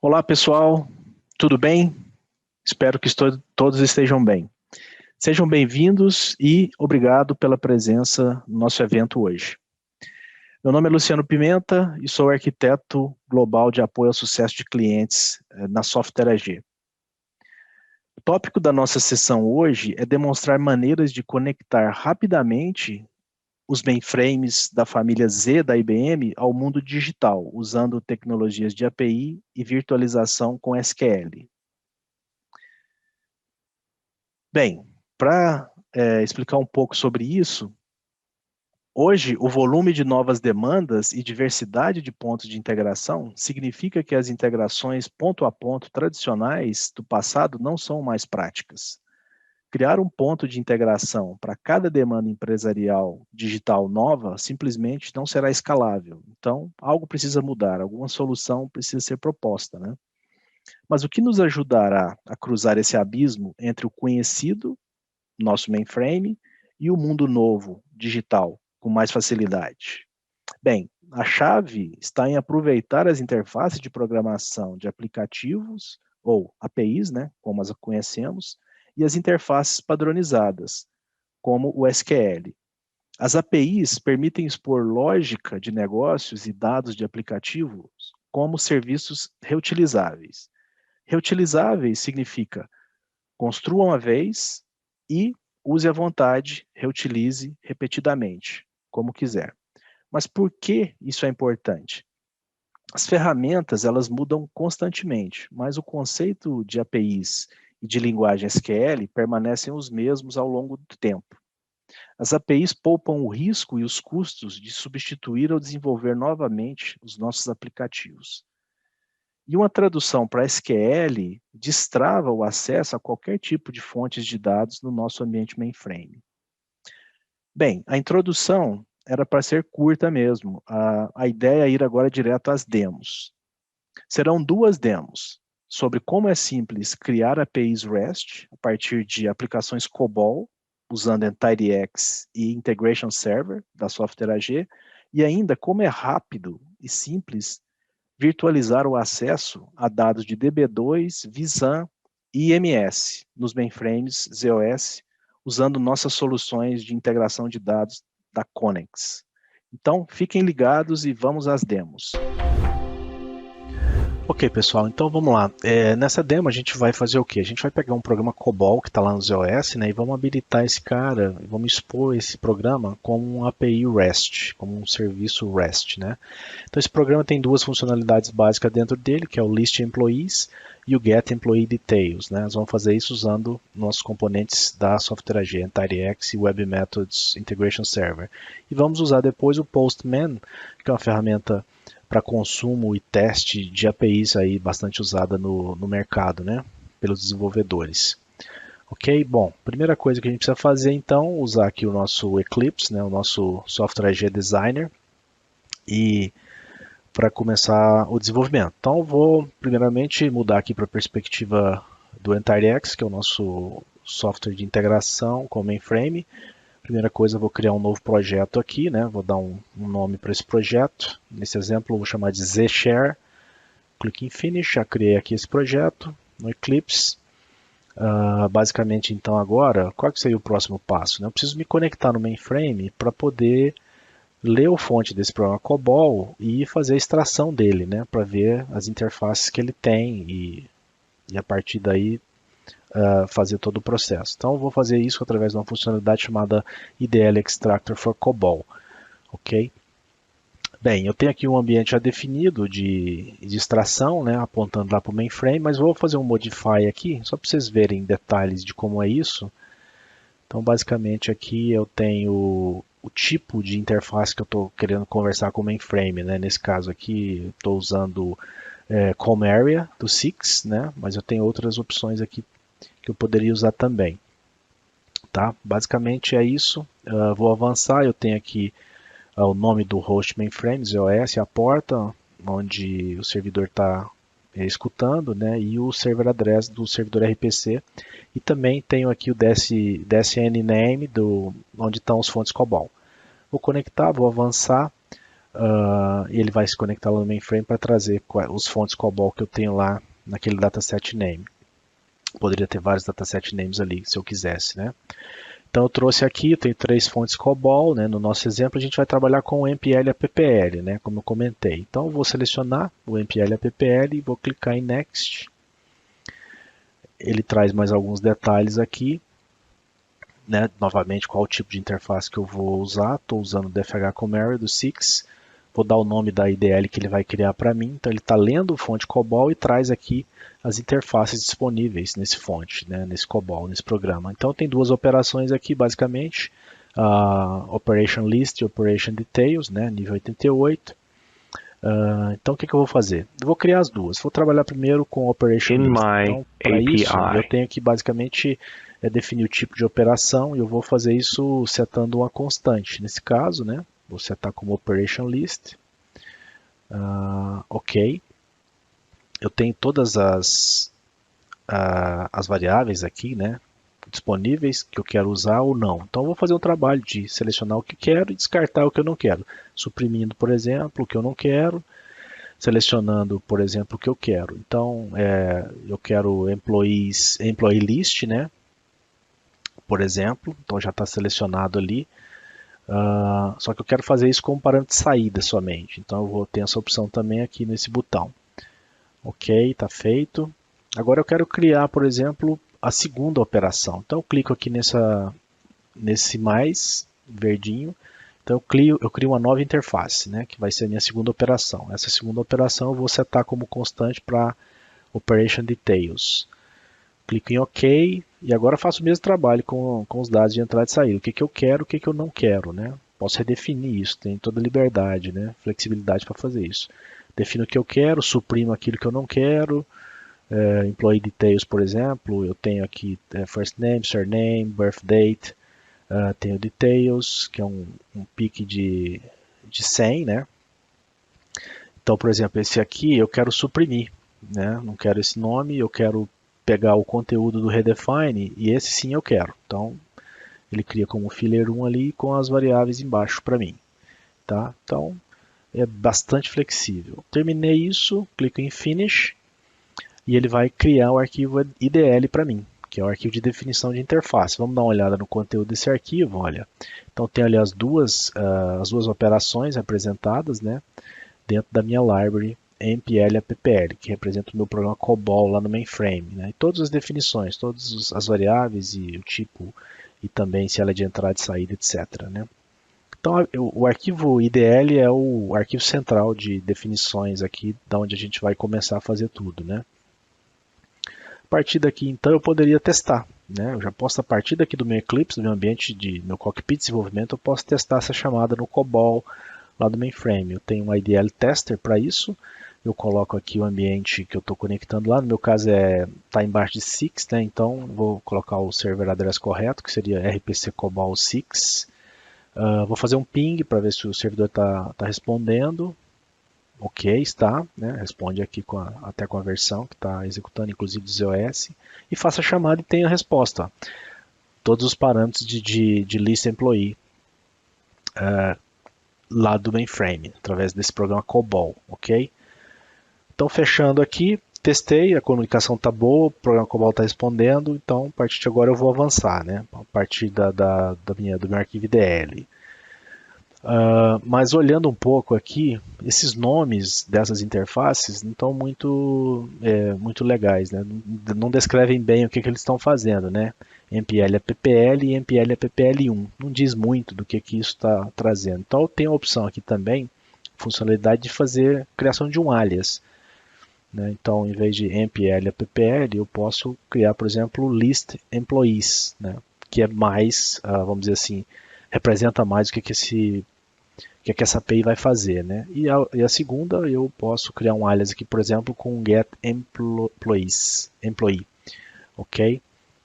Olá pessoal, tudo bem? Espero que todos estejam bem. Sejam bem-vindos e obrigado pela presença no nosso evento hoje. Meu nome é Luciano Pimenta e sou arquiteto global de apoio ao sucesso de clientes na Software AG. O tópico da nossa sessão hoje é demonstrar maneiras de conectar rapidamente os mainframes da família Z da IBM ao mundo digital, usando tecnologias de API e virtualização com SQL. Bem, para explicar um pouco sobre isso, hoje o volume de novas demandas e diversidade de pontos de integração significa que as integrações ponto a ponto tradicionais do passado não são mais práticas. Criar um ponto de integração para cada demanda empresarial digital nova simplesmente não será escalável. Então, algo precisa mudar, alguma solução precisa ser proposta, né? Mas o que nos ajudará a cruzar esse abismo entre o conhecido, nosso mainframe, e o mundo novo, digital, com mais facilidade? Bem, a chave está em aproveitar as interfaces de programação de aplicativos, ou APIs, né, como as conhecemos, e as interfaces padronizadas, como o SQL. As APIs permitem expor lógica de negócios e dados de aplicativos como serviços reutilizáveis. Reutilizáveis significa construa uma vez e use à vontade, reutilize repetidamente, como quiser. Mas por que isso é importante? As ferramentas, elas mudam constantemente, mas o conceito de APIs e de linguagem SQL permanecem os mesmos ao longo do tempo. As APIs poupam o risco e os custos de substituir ou desenvolver novamente os nossos aplicativos. E uma tradução para SQL destrava o acesso a qualquer tipo de fontes de dados no nosso ambiente mainframe. Bem, a introdução era para ser curta mesmo. A ideia é ir agora direto às demos. Serão duas demos sobre como é simples criar APIs REST a partir de aplicações COBOL, usando TidyX e Integration Server da Software AG, e ainda como é rápido e simples virtualizar o acesso a dados de DB2, vSAN e IMS nos mainframes ZOS, usando nossas soluções de integração de dados da Connex. Então, fiquem ligados e vamos às demos. Ok, pessoal, então vamos lá. Nessa demo a gente vai fazer o quê? A gente vai pegar um programa COBOL que está lá no ZOS, né, e vamos habilitar esse cara, vamos expor esse programa como um API REST, como um serviço REST, né? Então esse programa tem duas funcionalidades básicas dentro dele, que é o List Employees e o Get Employee Details, né? Nós vamos fazer isso usando nossos componentes da Software AG, TidyX e Web Methods Integration Server. E vamos usar depois o Postman, que é uma ferramenta para consumo e teste de APIs aí bastante usada no mercado, né, pelos desenvolvedores. Ok? Bom, primeira coisa que a gente precisa fazer então, usar aqui o nosso Eclipse, né, o nosso Software AG Designer, e para começar o desenvolvimento. Então eu vou primeiramente mudar aqui para a perspectiva do NtireX, que é o nosso software de integração com o mainframe. Primeira coisa, eu vou criar um novo projeto aqui, né? Vou dar um nome para esse projeto. Nesse exemplo, eu vou chamar de zshare. Clique em Finish, já criei aqui esse projeto no Eclipse. Basicamente, então, agora, qual que seria o próximo passo, né? Eu preciso me conectar no mainframe para poder ler o fonte desse programa COBOL e fazer a extração dele, né? Para ver as interfaces que ele tem e a partir daí fazer todo o processo. Então eu vou fazer isso através de uma funcionalidade chamada IDL Extractor for COBOL. Ok? Bem, eu tenho aqui um ambiente já definido de extração, né, apontando lá para o mainframe, mas vou fazer um modify aqui, só para vocês verem detalhes de como é isso. Então basicamente aqui eu tenho o tipo de interface que eu estou querendo conversar com o mainframe, né? Nesse caso aqui estou usando Com Area do Six, né? Mas eu tenho outras opções aqui que eu poderia usar também. Tá? Basicamente é isso. Vou avançar, eu tenho aqui o nome do host mainframe, ZOS, a porta onde o servidor está escutando, né? E o server address do servidor RPC. E também tenho aqui o DSN name, onde estão os fontes COBOL. Vou conectar, vou avançar. e ele vai se conectar lá no mainframe para trazer os fontes COBOL que eu tenho lá naquele dataset name. Poderia ter vários dataset names ali, se eu quisesse, né? Então eu trouxe aqui, eu tenho 3 fontes COBOL, né? No nosso exemplo a gente vai trabalhar com o MPL APPL, né? Como eu comentei. Então eu vou selecionar o MPL APPL e vou clicar em Next. Ele traz mais alguns detalhes aqui, né? Novamente qual tipo de interface que eu vou usar. Estou usando o DFH Comary do Six. Vou dar o nome da IDL que ele vai criar para mim. Então ele está lendo o fonte COBOL e traz aqui as interfaces disponíveis nesse fonte, né, nesse COBOL, nesse programa. Então tem duas operações aqui, basicamente. Operation List e Operation Details, né, nível 88. Então o que eu vou fazer? Eu vou criar as duas. Vou trabalhar primeiro com Operation List. Então para isso eu tenho que basicamente definir o tipo de operação e eu vou fazer isso setando uma constante. Nesse caso, né, vou setar como Operation List. Ok. Eu tenho todas as variáveis aqui, né, disponíveis que eu quero usar ou não. Então eu vou fazer um trabalho de selecionar o que quero e descartar o que eu não quero. Suprimindo, por exemplo, o que eu não quero, selecionando, por exemplo, o que eu quero. Então eu quero employee list, né, por exemplo, então já está selecionado ali. Só que eu quero fazer isso como parâmetro de saída somente. Então eu vou ter essa opção também aqui nesse botão. Ok, está feito. Agora eu quero criar, por exemplo, a segunda operação. Então eu clico aqui nesse mais verdinho. Então eu crio uma nova interface, né, que vai ser a minha segunda operação. Essa segunda operação eu vou setar como constante para Operation Details. Clico em OK e agora faço o mesmo trabalho com os dados de entrada e saída. O que eu quero, o que eu não quero, né? Posso redefinir isso, tenho toda a liberdade, né? Flexibilidade para fazer isso. Defino o que eu quero, suprimo aquilo que eu não quero. Employee Details, por exemplo, eu tenho aqui First Name, Surname, Birth Date. Tenho Details, que é um pick de 100, né? Então, por exemplo, esse aqui eu quero suprimir, né? Não quero esse nome, eu quero pegar o conteúdo do redefine e esse sim eu quero. Então, ele cria como filler 1 ali com as variáveis embaixo para mim. Tá? Então, é bastante flexível. Terminei isso, clico em Finish e ele vai criar o arquivo IDL para mim, que é o arquivo de definição de interface. Vamos dar uma olhada no conteúdo desse arquivo, olha. Então tem ali as duas operações representadas, né, dentro da minha library MPL APPL, que representa o meu programa COBOL lá no mainframe, né, e todas as definições, todas as variáveis e o tipo, e também se ela é de entrada e saída, etc. Né. Então o arquivo IDL é o arquivo central de definições aqui, da onde a gente vai começar a fazer tudo, né. A partir daqui, então, eu poderia testar. Né? Eu já posso, a partir daqui do meu Eclipse, do meu ambiente de meu cockpit de desenvolvimento, eu posso testar essa chamada no COBOL, lá do mainframe. Eu tenho um IDL tester para isso. Eu coloco aqui o ambiente que eu estou conectando lá. No meu caso, está embaixo de 6, né? Então vou colocar o server address correto, que seria RPC COBOL 6. Vou fazer um ping para ver se o servidor está respondendo. Ok, está, né? Responde aqui até com a versão que está executando, inclusive do ZOS, e faça a chamada e tenha a resposta. Todos os parâmetros de list employee lá do mainframe, através desse programa COBOL, ok? Então, fechando aqui, testei, a comunicação está boa, o programa COBOL está respondendo, então, a partir de agora eu vou avançar, né? A partir do meu arquivo IDL. Mas olhando um pouco aqui, esses nomes dessas interfaces não estão muito legais, né? Não descrevem bem o que eles estão fazendo, né? MPL APPL e MPL APPL1. Não diz muito do que isso está trazendo. Então eu tenho a opção aqui também, funcionalidade de fazer criação de um alias. Né? Então, em vez de MPL APPL, eu posso criar, por exemplo, list employees, né? Que é mais, vamos dizer assim, representa mais o que essa API vai fazer, né? E a segunda, eu posso criar um alias aqui, por exemplo, com get employee, ok?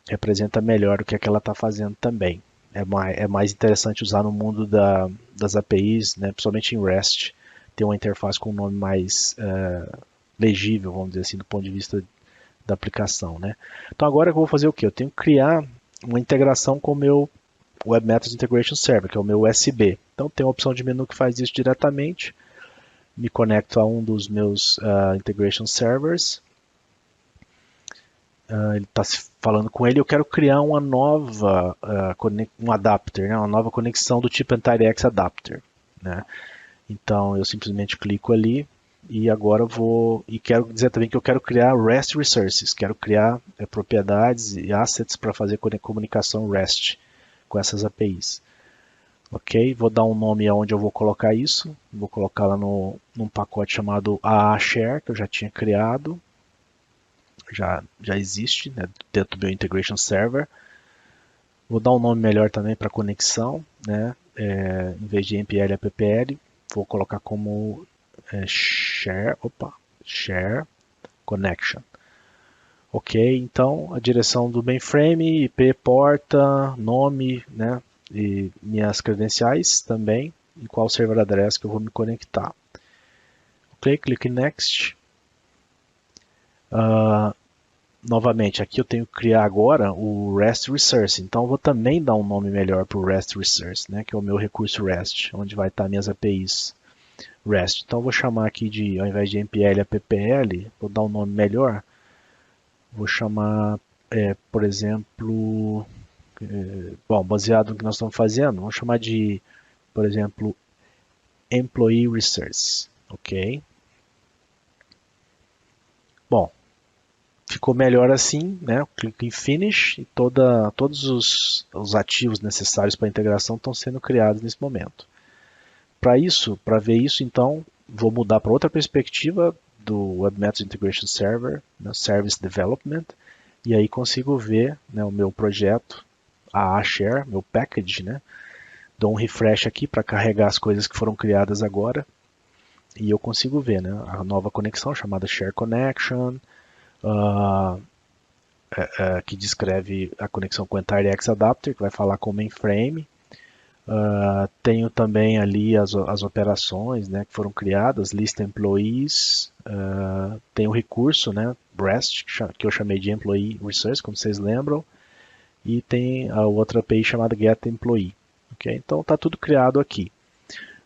Representa melhor o que ela está fazendo também. É mais interessante usar no mundo das APIs, né? Principalmente em REST, ter uma interface com um nome mais legível, vamos dizer assim, do ponto de vista da aplicação, né? Então agora eu vou fazer o quê? Eu tenho que criar uma integração com o Web Methods Integration Server, que é o meu USB. Então tem uma opção de menu que faz isso diretamente. Me conecto a um dos meus Integration Servers. Ele está falando com ele. Eu quero criar uma nova, um adapter, né? Uma nova conexão do tipo EntireX Adapter, né? Então eu simplesmente clico ali e agora quero dizer também que eu quero criar REST Resources, quero criar propriedades e assets para fazer comunicação REST com essas APIs. Ok, vou dar um nome aonde eu vou colocar isso, vou colocar lá num pacote chamado AAShare, que eu já tinha criado, já existe, né, dentro do meu Integration Server. Vou dar um nome melhor também para conexão, né, em vez de MPL APPL, vou colocar como share connection. Ok, então a direção do mainframe, IP, porta, nome, né, e minhas credenciais também, em qual server address que eu vou me conectar. Ok, clique em Next. Novamente, aqui eu tenho que criar agora o REST Resource, então eu vou também dar um nome melhor para o REST Resource, né, que é o meu recurso REST, onde vai estar minhas APIs REST. Então eu vou chamar aqui de, ao invés de MPL, APPL, vou dar um nome melhor, vou chamar, por exemplo, bom, baseado no que nós estamos fazendo, vamos chamar de, por exemplo, Employee Resource, ok? Bom, ficou melhor assim, né? Eu clico em Finish e todos os ativos necessários para a integração estão sendo criados nesse momento. Para ver isso, então, vou mudar para outra perspectiva do Web Methods Integration Server, né, Service Development, e aí consigo ver, né, o meu projeto, a share, meu package, né? Dou um refresh aqui para carregar as coisas que foram criadas agora e eu consigo ver, né, a nova conexão chamada Share Connection, que descreve a conexão com o EntireX Adapter, que vai falar com o mainframe. Tenho também ali as operações, né, que foram criadas, list employees, tem o recurso, né, REST, que eu chamei de Employee Resource, como vocês lembram, e tem a outra API chamada getEmployee. Okay? Então está tudo criado aqui.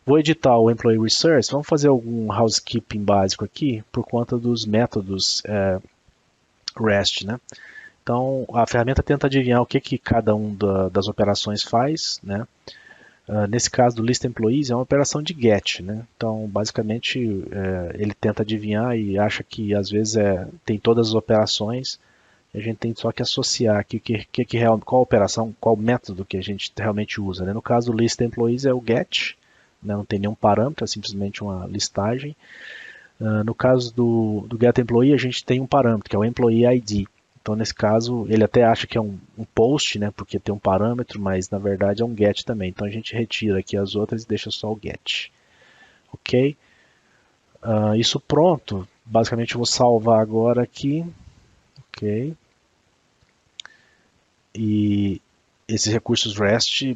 Vou editar o Employee Resource, vamos fazer algum housekeeping básico aqui, por conta dos métodos REST, né? Então a ferramenta tenta adivinhar o que cada das operações faz, né? Nesse caso do list employees é uma operação de get, né? Então basicamente ele tenta adivinhar e acha que às vezes tem todas as operações, a gente tem só que associar aqui qual operação, qual método que a gente realmente usa, né? No caso do list employees é o get, né? Não tem nenhum parâmetro, é simplesmente uma listagem. No caso do getEmployee a gente tem um parâmetro que é o employee ID. Então, nesse caso, ele até acha que é um post, né, porque tem um parâmetro, mas na verdade é um get também. Então, a gente retira aqui as outras e deixa só o get. Ok? Isso pronto. Basicamente, eu vou salvar agora aqui. Ok? E esses recursos REST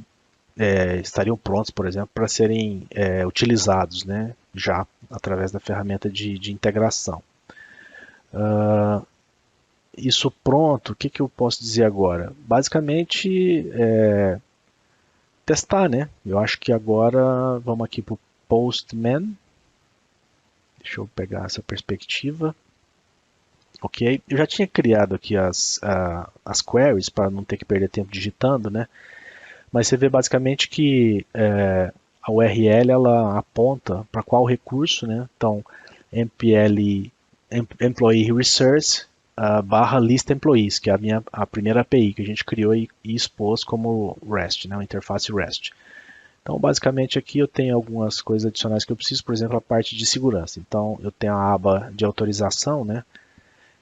estariam prontos, por exemplo, para serem utilizados, né, já através da ferramenta de integração. Isso pronto, o que eu posso dizer agora? Basicamente, testar, né? Eu acho que agora vamos aqui para o Postman. Deixa eu pegar essa perspectiva. Ok, eu já tinha criado aqui as queries para não ter que perder tempo digitando, né? Mas você vê basicamente que a URL ela aponta para qual recurso, né? Então, MPL Employee Resource barra list employees, que é a primeira API que a gente criou e expôs como REST, né, uma interface REST. Então, basicamente aqui eu tenho algumas coisas adicionais que eu preciso, por exemplo, a parte de segurança. Então, eu tenho a aba de autorização, né?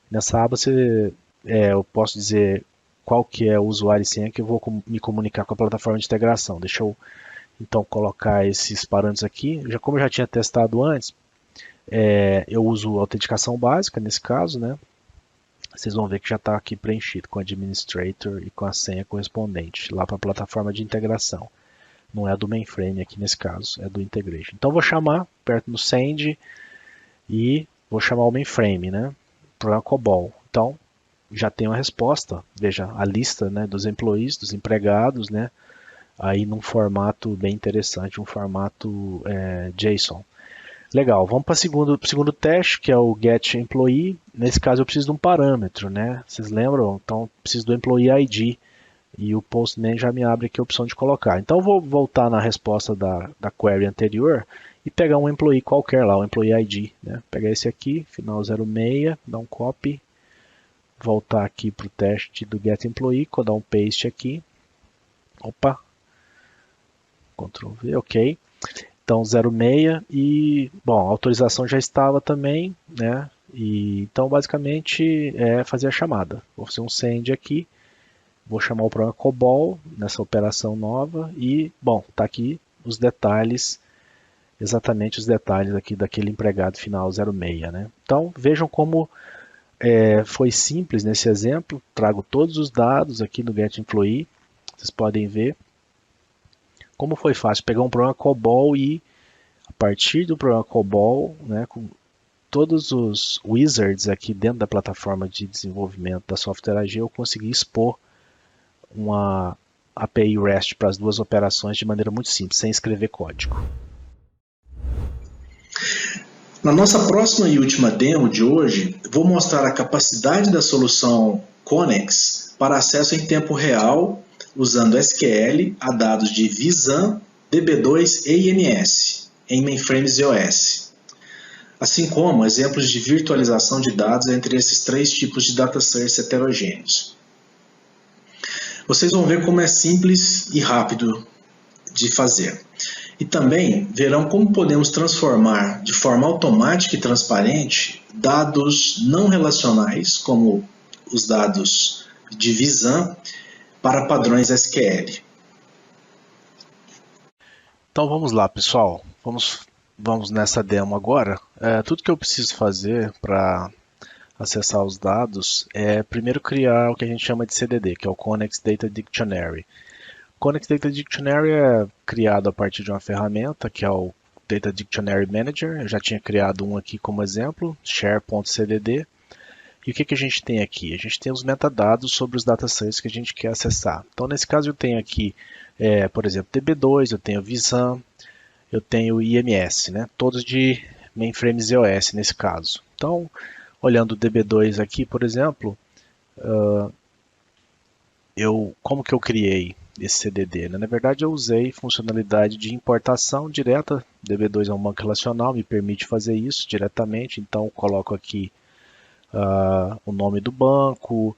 Nessa aba eu posso dizer qual que é o usuário e senha que eu vou me comunicar com a plataforma de integração. Deixa eu então colocar esses parâmetros aqui. Como eu já tinha testado antes, eu uso autenticação básica nesse caso, né? Vocês vão ver que já está aqui preenchido com o administrator e com a senha correspondente lá para a plataforma de integração. Não é do mainframe aqui nesse caso, é do integration. Então vou chamar perto do send e vou chamar o mainframe, né, para COBOL. Então já tem uma resposta. Veja a lista, né, dos employees, dos empregados, né, aí num formato bem interessante, um formato JSON. Legal, vamos para o segundo teste, que é o getEmployee. Nesse caso eu preciso de um parâmetro, né? Vocês lembram? Então preciso do Employee ID. E o Postman já me abre aqui a opção de colocar. Então eu vou voltar na resposta da query anterior e pegar um employee qualquer lá, o Employee ID. Né? Pegar esse aqui, final 06, dar um copy, voltar aqui para o teste do getEmployee, dar um paste aqui. Opa, Ctrl V, ok. Então 06 e, bom, a autorização já estava também, né? Então basicamente é fazer a chamada. Vou fazer um send aqui. Vou chamar o programa COBOL nessa operação nova e, bom, está aqui os detalhes, exatamente os detalhes aqui daquele empregado final 06, né? Então, vejam como foi simples nesse exemplo. Trago todos os dados aqui no getEmployee, vocês podem ver como foi fácil pegar um programa COBOL e, a partir do programa COBOL, né, com todos os wizards aqui dentro da plataforma de desenvolvimento da Software AG, eu consegui expor uma API REST para as duas operações de maneira muito simples, sem escrever código. Na nossa próxima e última demo de hoje, vou mostrar a capacidade da solução Connex para acesso em tempo real, usando SQL a dados de Visan, DB2 e IMS, em mainframes iOS, assim como exemplos de virtualização de dados entre esses três tipos de datasets heterogêneos. Vocês vão ver como é simples e rápido de fazer. E também verão como podemos transformar de forma automática e transparente dados não relacionais, como os dados de Visan, para padrões SQL. Então vamos lá, pessoal. Vamos nessa demo agora. Tudo que eu preciso fazer para acessar os dados é primeiro criar o que a gente chama de CDD, que é o Connex Data Dictionary. O Connex Data Dictionary é criado a partir de uma ferramenta que é o Data Dictionary Manager. Eu já tinha criado um aqui como exemplo, share.cdd. E o que a gente tem aqui? A gente tem os metadados sobre os datasets que a gente quer acessar. Então nesse caso eu tenho aqui, por exemplo, DB2, eu tenho Visan, eu tenho IMS, né? Todos de mainframes iOS nesse caso. Então, olhando o DB2 aqui, por exemplo, como que eu criei esse CDD? Né? Na verdade, eu usei funcionalidade de importação direta. DB2 é um banco relacional, me permite fazer isso diretamente. Então, coloco aqui o nome do banco,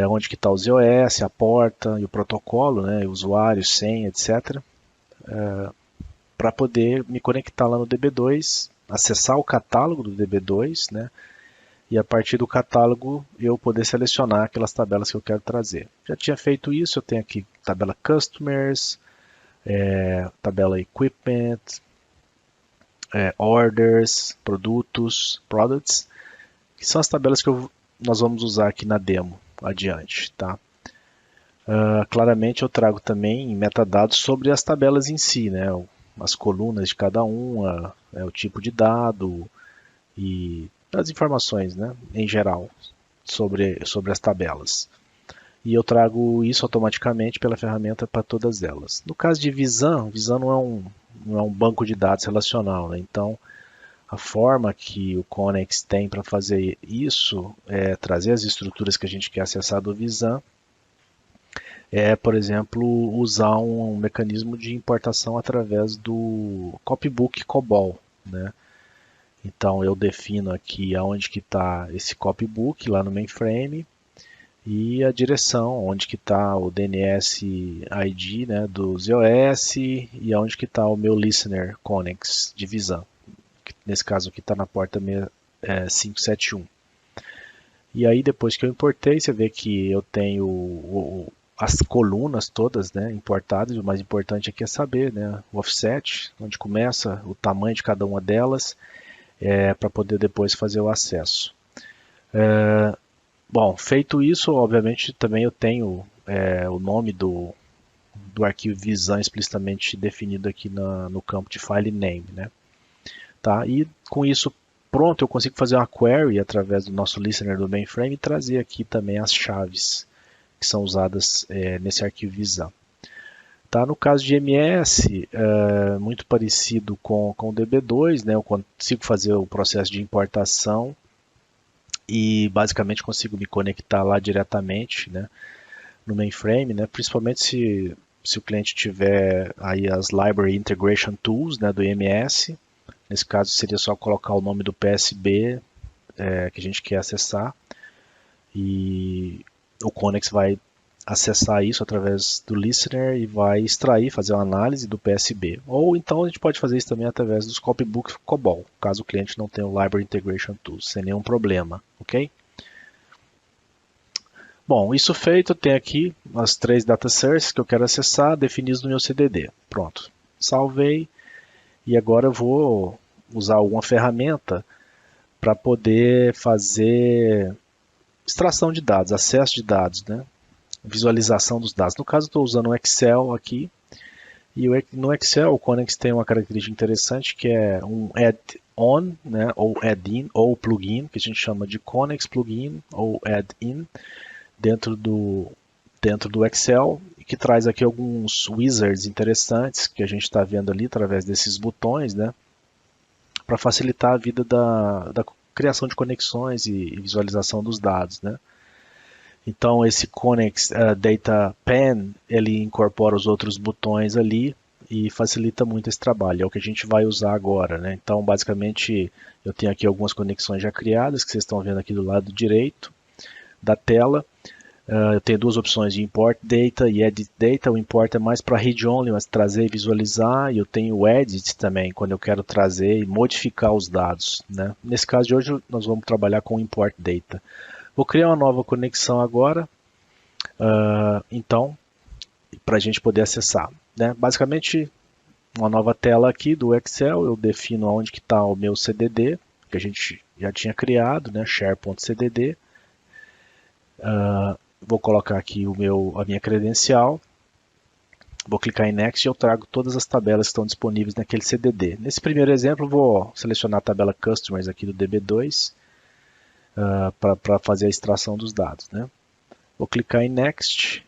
onde que está os iOS, a porta e o protocolo, né? Usuário, senha, etc. Para poder me conectar lá no DB2, acessar o catálogo do DB2, né? E a partir do catálogo eu poder selecionar aquelas tabelas que eu quero trazer. Já tinha feito isso, eu tenho aqui tabela Customers, tabela Equipment, Orders, Produtos, Products, que são as tabelas que nós vamos usar aqui na demo adiante. Tá? Claramente eu trago também metadados sobre as tabelas em si, né? As colunas de cada uma, o tipo de dado e as informações, né, em geral sobre as tabelas. E eu trago isso automaticamente pela ferramenta para todas elas. No caso de Visan não é um banco de dados relacional, né? Então a forma que o Connex tem para fazer isso é trazer as estruturas que a gente quer acessar do Visan, por exemplo, usar um mecanismo de importação através do copybook COBOL, né? Então eu defino aqui aonde que está esse copybook lá no mainframe e a direção, onde que está o DNS ID, né, dos iOS e aonde que está o meu listener Connex de Visan, que nesse caso aqui está na porta 571. E aí depois que eu importei, você vê que eu tenho as colunas todas, né, importadas. O mais importante aqui é saber, né, o offset, onde começa, o tamanho de cada uma delas, para poder depois fazer o acesso. Bom, feito isso, obviamente também eu tenho o nome do arquivo Visan explicitamente definido aqui no campo de file name, né? Tá? E com isso pronto, eu consigo fazer uma query através do nosso listener do mainframe e trazer aqui também as chaves que são usadas nesse arquivo Visan. Tá? No caso de MS, é muito parecido com o DB2, né? Eu consigo fazer o processo de importação e basicamente consigo me conectar lá diretamente, né, no mainframe, né, principalmente se o cliente tiver aí as Library Integration Tools, né, do IMS. Nesse caso seria só colocar o nome do PSB que a gente quer acessar e o Connex vai acessar isso através do listener e vai extrair, fazer uma análise do PSB. Ou então a gente pode fazer isso também através dos copybooks COBOL, caso o cliente não tenha o Library Integration Tools, sem nenhum problema, ok? Bom, isso feito, eu tenho aqui as 3 data sources que eu quero acessar definidos no meu CDD. Pronto, salvei e agora eu vou usar alguma ferramenta para poder fazer extração de dados, acesso de dados, né? Visualização dos dados. No caso, estou usando o Excel aqui. E no Excel, o Connex tem uma característica interessante que é um add-on, né, ou add-in, ou plugin, que a gente chama de Connex plugin ou add-in, dentro do Excel, que traz aqui alguns wizards interessantes que a gente está vendo ali através desses botões, né, para facilitar a vida da criação de conexões e visualização dos dados, né. Então esse Connex Data Pen, ele incorpora os outros botões ali e facilita muito esse trabalho, é o que a gente vai usar agora, né? Então basicamente eu tenho aqui algumas conexões já criadas, que vocês estão vendo aqui do lado direito da tela. Eu tenho 2 opções de Import Data e Edit Data. O Import é mais para Read Only, mas trazer e visualizar, e eu tenho o Edit também, quando eu quero trazer e modificar os dados, né? Nesse caso de hoje nós vamos trabalhar com Import Data. Vou criar uma nova conexão agora, então, para a gente poder acessar, né? Basicamente, uma nova tela aqui do Excel, eu defino onde que está o meu CDD, que a gente já tinha criado, né? Share.cdd. Vou colocar aqui a minha credencial, vou clicar em Next e eu trago todas as tabelas que estão disponíveis naquele CDD. Nesse primeiro exemplo, vou selecionar a tabela Customers aqui do DB2, para fazer a extração dos dados, né? Vou clicar em Next.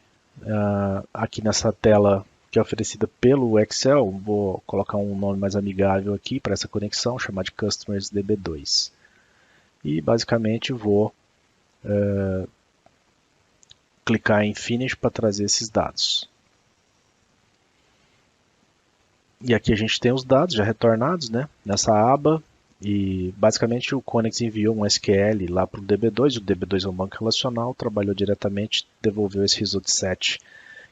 Aqui nessa tela que é oferecida pelo Excel, vou colocar um nome mais amigável aqui para essa conexão, chamar de Customers DB2. E basicamente vou clicar em Finish para trazer esses dados. E aqui a gente tem os dados já retornados, né, nessa aba. E basicamente o Connex enviou um SQL lá para o DB2, o DB2 é um banco relacional, trabalhou diretamente, devolveu esse result set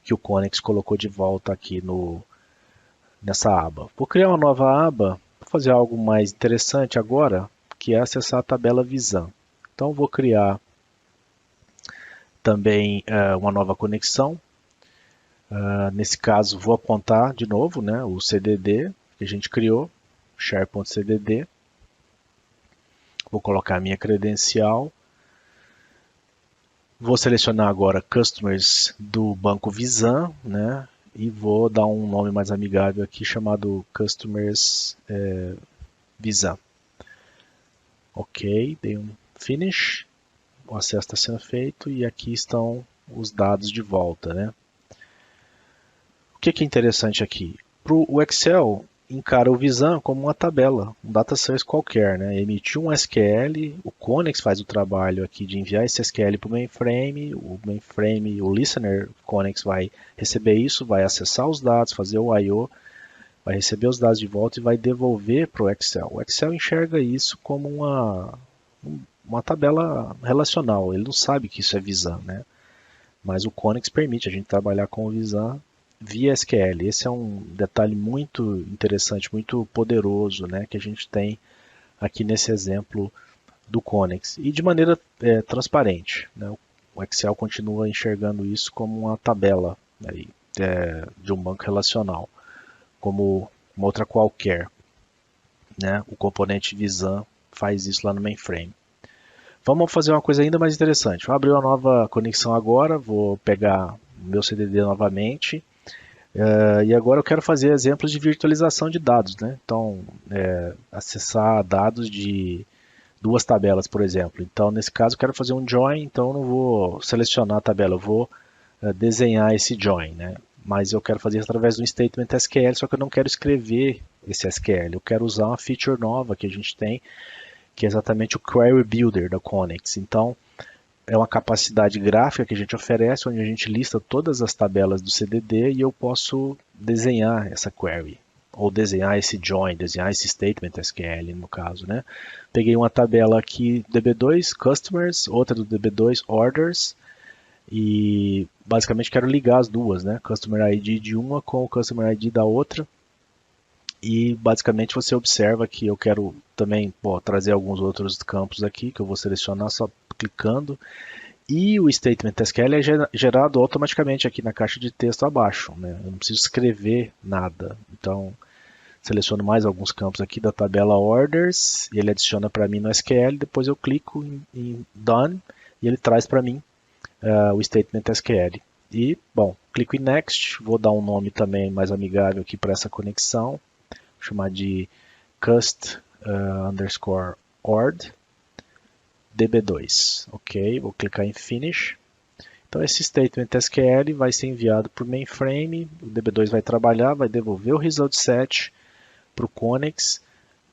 que o Connex colocou de volta aqui nessa aba. Vou criar uma nova aba, vou fazer algo mais interessante agora, que é acessar a tabela Visan. Então vou criar também uma nova conexão. Nesse caso vou apontar de novo, né, o CDD que a gente criou, share.cdd. Vou colocar a minha credencial. Vou selecionar agora Customers do banco Visan, né? E vou dar um nome mais amigável aqui chamado Customers Visan. Ok, dei um Finish. O acesso está sendo feito e aqui estão os dados de volta, né? O que é interessante aqui? O Excel encara o Visan como uma tabela, um data source qualquer, né? Emitiu um SQL, o Connex faz o trabalho aqui de enviar esse SQL para o mainframe, o listener Connex vai receber isso, vai acessar os dados, fazer o I/O, vai receber os dados de volta e vai devolver para o Excel. O Excel enxerga isso como uma tabela relacional, ele não sabe que isso é Visan, né? Mas o Connex permite a gente trabalhar com o Visan via SQL. Esse é um detalhe muito interessante, muito poderoso, né, que a gente tem aqui nesse exemplo do Connex. E de maneira transparente, né, o Excel continua enxergando isso como uma tabela aí, de um banco relacional, como uma outra qualquer. Né, o componente Visan faz isso lá no mainframe. Vamos fazer uma coisa ainda mais interessante. Vou abrir uma nova conexão agora, vou pegar o meu CDD novamente. E agora eu quero fazer exemplos de virtualização de dados, né? Então, acessar dados de 2 tabelas, por exemplo. Então, nesse caso, eu quero fazer um join, então eu não vou selecionar a tabela, eu vou desenhar esse join, né? mas eu quero fazer isso através de um statement SQL, só que eu não quero escrever esse SQL, eu quero usar uma feature nova que a gente tem, que é exatamente o Query Builder da Connex. Então, é uma capacidade gráfica que a gente oferece, onde a gente lista todas as tabelas do CDD e eu posso desenhar essa query, ou desenhar esse join, desenhar esse statement SQL no caso, né? Peguei uma tabela aqui DB2 Customers, outra do DB2 Orders, e basicamente quero ligar as duas, né? Customer ID de uma com o Customer ID da outra. E basicamente você observa que eu quero também trazer alguns outros campos aqui, que eu vou selecionar só clicando. E o statement SQL é gerado automaticamente aqui na caixa de texto abaixo, né? Eu não preciso escrever nada. Então, seleciono mais alguns campos aqui da tabela Orders, e ele adiciona para mim no SQL, depois eu clico em Done, e ele traz para mim o statement SQL. E, bom, clico em Next, vou dar um nome também mais amigável aqui para essa conexão, vou chamar de cust_ord db2, ok, vou clicar em Finish. Então esse statement SQL vai ser enviado para o mainframe, o DB2 vai trabalhar, vai devolver o result set para o Connex,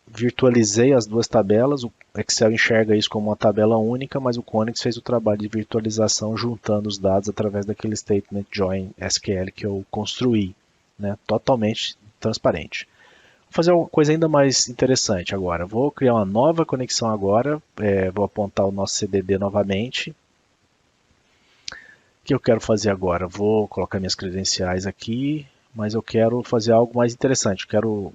virtualizei as duas tabelas, o Excel enxerga isso como uma tabela única, mas o Connex fez o trabalho de virtualização juntando os dados através daquele statement join SQL que eu construí, né, totalmente transparente. Vou fazer uma coisa ainda mais interessante agora. Vou criar uma nova conexão agora, vou apontar o nosso CDD novamente. O que eu quero fazer agora? Vou colocar minhas credenciais aqui, mas eu quero fazer algo mais interessante.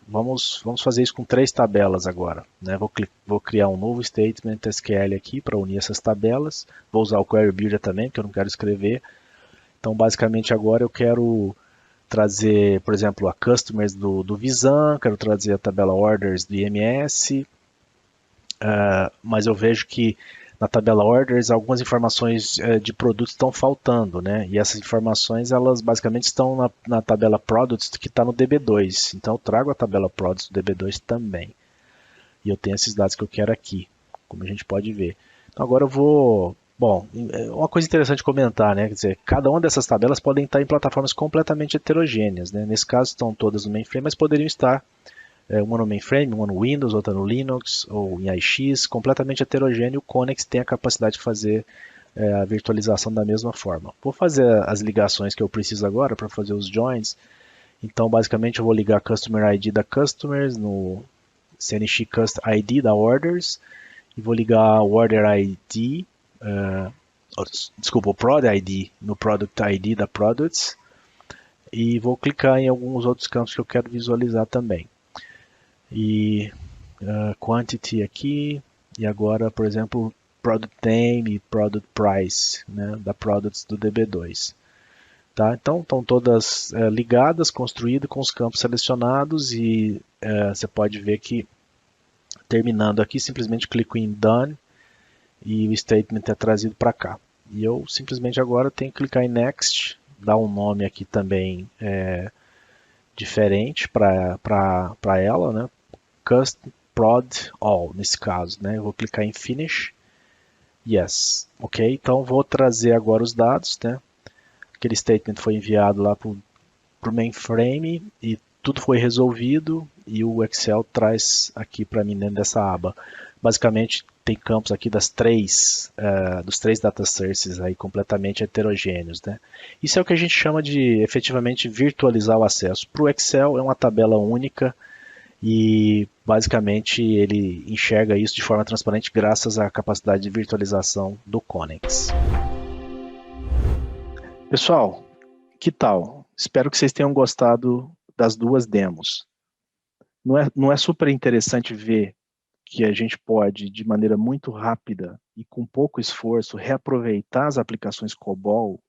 Vamos fazer isso com 3 tabelas agora, né? Vou criar um novo statement SQL aqui para unir essas tabelas. Vou usar o Query Builder também, porque eu não quero escrever. Então, basicamente, agora eu quero trazer, por exemplo, a Customers do Visan, quero trazer a tabela Orders do IMS, mas eu vejo que na tabela Orders algumas informações de produtos estão faltando, né? E essas informações, elas basicamente estão na tabela Products que está no DB2. Então eu trago a tabela Products do DB2 também. E eu tenho esses dados que eu quero aqui, como a gente pode ver. Então agora eu vou... Bom, uma coisa interessante de comentar, né? Quer dizer, cada uma dessas tabelas podem estar em plataformas completamente heterogêneas, né? Nesse caso estão todas no mainframe, mas poderiam estar uma no mainframe, uma no Windows, outra no Linux ou em AIX, completamente heterogêneo. O Connex tem a capacidade de fazer a virtualização da mesma forma. Vou fazer as ligações que eu preciso agora para fazer os joins. Então, basicamente, eu vou ligar a Customer ID da Customers no CNX Cust ID da Orders e vou ligar o Order ID, desculpa, o Prod ID no Product ID da Products e vou clicar em alguns outros campos que eu quero visualizar também. E quantity aqui, e agora, por exemplo, product name e product price, né, da products do DB2. Tá? Então, estão todas ligadas, construídas com os campos selecionados e você pode ver que, terminando aqui, simplesmente clico em Done e o statement é trazido para cá. E eu simplesmente agora tenho que clicar em Next, dar um nome aqui também diferente para ela, né? Custom Prod All, nesse caso, né? Eu vou clicar em Finish. Yes. Ok, então vou trazer agora os dados, né? Aquele statement foi enviado lá para o mainframe e tudo foi resolvido e o Excel traz aqui para mim dentro dessa aba. Basicamente tem campos aqui dos 3 data sources aí completamente heterogêneos, né? Isso é o que a gente chama de efetivamente virtualizar o acesso. Para o Excel é uma tabela única e basicamente ele enxerga isso de forma transparente graças à capacidade de virtualização do Connex. Pessoal, que tal? Espero que vocês tenham gostado das 2 demos. Não é super interessante ver que a gente pode, de maneira muito rápida e com pouco esforço, reaproveitar as aplicações COBOL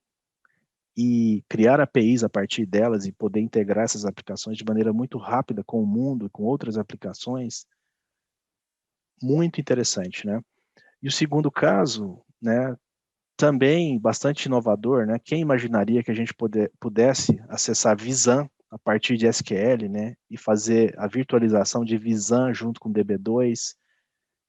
e criar APIs a partir delas e poder integrar essas aplicações de maneira muito rápida com o mundo, com outras aplicações? Muito interessante, né? E o segundo caso, né, também bastante inovador, né? Quem imaginaria que a gente pudesse acessar Visan a partir de SQL, né, e fazer a virtualização de Visan junto com DB2,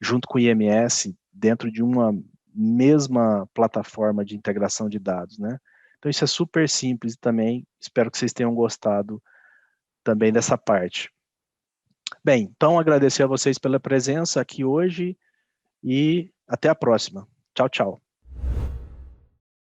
junto com IMS, dentro de uma mesma plataforma de integração de dados, né? Então isso é super simples também, espero que vocês tenham gostado também dessa parte. Bem, então agradecer a vocês pela presença aqui hoje e até a próxima. Tchau, tchau.